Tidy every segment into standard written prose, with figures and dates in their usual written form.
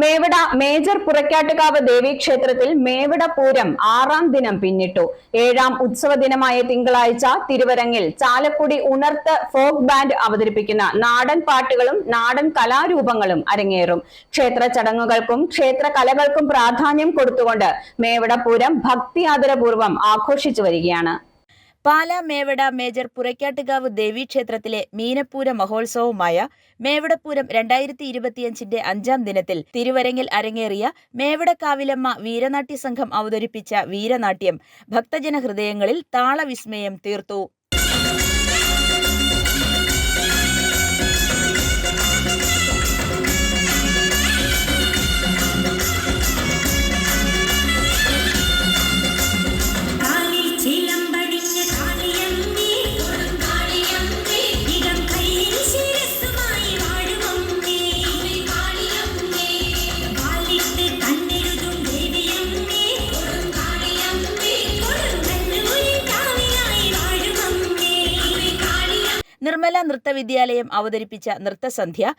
Mevada major പുറക്കാട്ടുകാവ് ദേവീക്ഷേത്രത്തിൽ Mevada Pooram 6ാം ദിനം പിന്നിട്ടു. 7ാം ഉത്സവ ദിനമായ തിങ്കളാഴ്ച തിരുവരങ്ങിൽ ചാലക്കുടി ഉണർത്ത് ഫോക്ക് ബാൻഡ് അവതരിപ്പിക്കുന്ന നാടൻ പാട്ടുകളും നാടൻ കലാരൂപങ്ങളും അരങ്ങേറും. ക്ഷേത്ര ചടങ്ങുകൾക്കും ക്ഷേത്ര കലകൾക്കും പ്രാധാന്യം കൊടുത്തുകൊണ്ട് മേവട പൂരം ഭക്തിയാദരപൂർവ്വം ആഘോഷിച്ചു വരികയാണ്. പാലാ മേവട മേജർ പുറക്കാട്ടുകാവ് ദേവീക്ഷേത്രത്തിലെ മീനപ്പൂര മഹോത്സവമായ മേവടപ്പൂരം 2025 5ാം ദിനത്തിൽ തിരുവരങ്ങിൽ അരങ്ങേറിയ മേവടക്കാവിലമ്മ വീരനാട്യ സംഘം അവതരിപ്പിച്ച വീരനാട്യം ഭക്തജന ഹൃദയങ്ങളിൽ താളവിസ്മയം തീർത്തു. നിർമ്മല നൃത്തവിദ്യാലയം അവതരിപ്പിച്ച നൃത്തസന്ധ്യ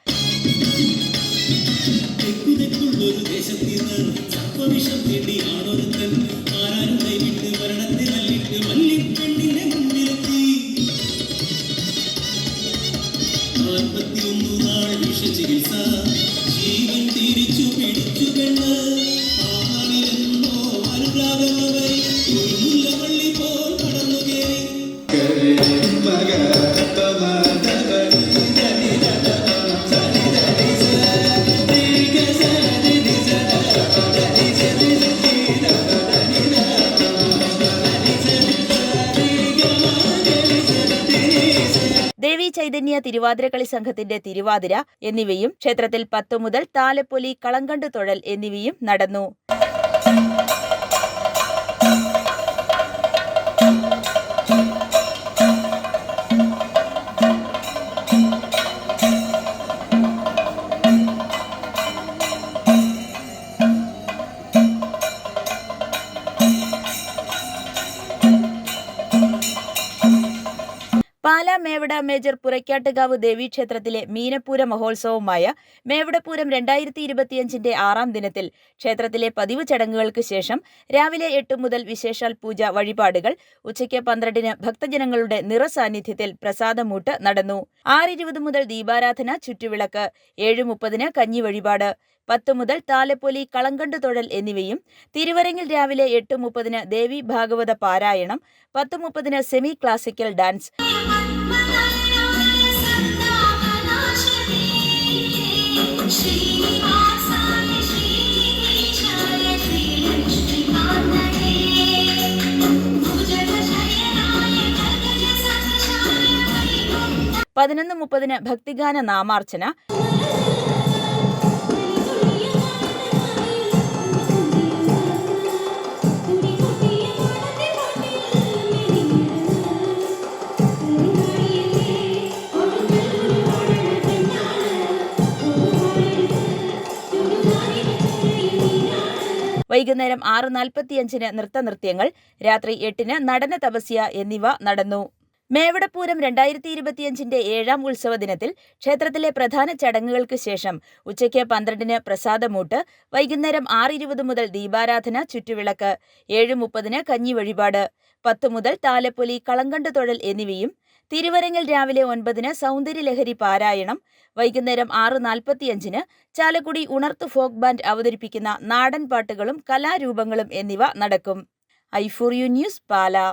ദേവി ചൈതന്യ തിരുവാതിരക്കളി സംഘത്തിന്റെ തിരുവാതിര എന്നിവയും ക്ഷേത്രത്തിൽ 10 മുതൽ താലപ്പൊലി, കളങ്കണ്ട് തൊഴൽ എന്നിവയും നടന്നു. പാലാ മേവട മേജർ പുറക്കാട്ടുകാവ് ദേവീക്ഷേത്രത്തിലെ മീനപ്പൂര മഹോത്സവമായ മേവടപ്പൂരം 2025 6ാം ദിനത്തിൽ ക്ഷേത്രത്തിലെ പതിവ് ചടങ്ങുകൾക്ക് ശേഷം രാവിലെ 8 മുതൽ വിശേഷാൽ പൂജ വഴിപാടുകൾ, ഉച്ചയ്ക്ക് 12-ന് ഭക്തജനങ്ങളുടെ നിറസാന്നിധ്യത്തിൽ പ്രസാദമൂട്ട് നടന്നു. 6:20 മുതൽ ദീപാരാധന, ചുറ്റുവിളക്ക്, 7:30-ന് കഞ്ഞി വഴിപാട്, 10 മുതൽ താലപ്പൊലി, കളങ്കണ്ട് തൊഴൽ എന്നിവയും തിരുവരങ്ങിൽ രാവിലെ 8:30-ന് ദേവി ഭാഗവത പാരായണം, 10:30-ന് സെമി ക്ലാസിക്കൽ ഡാൻസ്, പതിനൊന്ന് 30-ന് ഭക്തിഗാന നാമാർച്ചന, 6:45-ന് നൃത്തനൃത്യങ്ങൾ, രാത്രി 8-ന് നടന തപസ്യ എന്നിവ നടന്നു. മേവടപ്പൂരം 2025 7ാം ഉത്സവ ദിനത്തിൽ ക്ഷേത്രത്തിലെ പ്രധാന ചടങ്ങുകൾക്ക് ശേഷം ഉച്ചയ്ക്ക് 12-ന് പ്രസാദമൂട്ട്, വൈകുന്നേരം 6:20 മുതൽ ദീപാരാധന, ചുറ്റുവിളക്ക്, 7:30-ന് കഞ്ഞി വഴിപാട്, 10 മുതൽ താലപ്പൊലി, കളങ്കണ്ട് തൊഴൽ എന്നിവയും തിരുവരങ്ങിൽ രാവിലെ 9-ന് സൗന്ദര്യലഹരി പാരായണം, വൈകുന്നേരം 6:45-ന് ചാലക്കുടി ഉണർത്ത് ഫോക്ക് ബാൻഡ് അവതരിപ്പിക്കുന്ന നാടൻ പാട്ടുകളും കലാരൂപങ്ങളും എന്നിവ നടക്കും. i4u news, Pala.